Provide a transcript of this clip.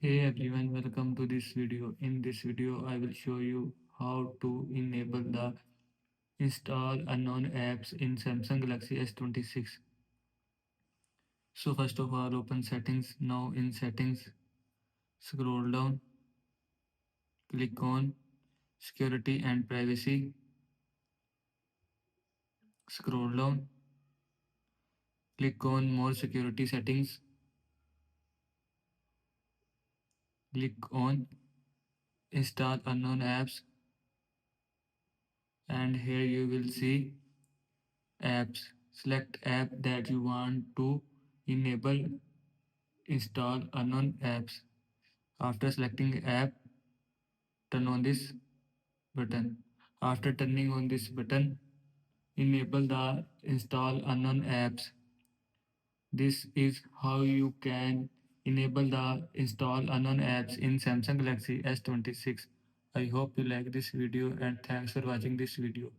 Hey everyone, welcome to this video. In this video, I will show you how to enable the install unknown apps in Samsung Galaxy S26. So first of all, open settings. Now in settings, scroll down, click on security and privacy. Scroll down, click on more security settings. Click on install unknown apps and here you will see apps. Select app that you want to enable install unknown apps. After selecting app, turn on this button. After turning on this button, enable the install unknown apps. This is how you can enable the install unknown apps in Samsung Galaxy S26. I hope you like this video and thanks for watching this video.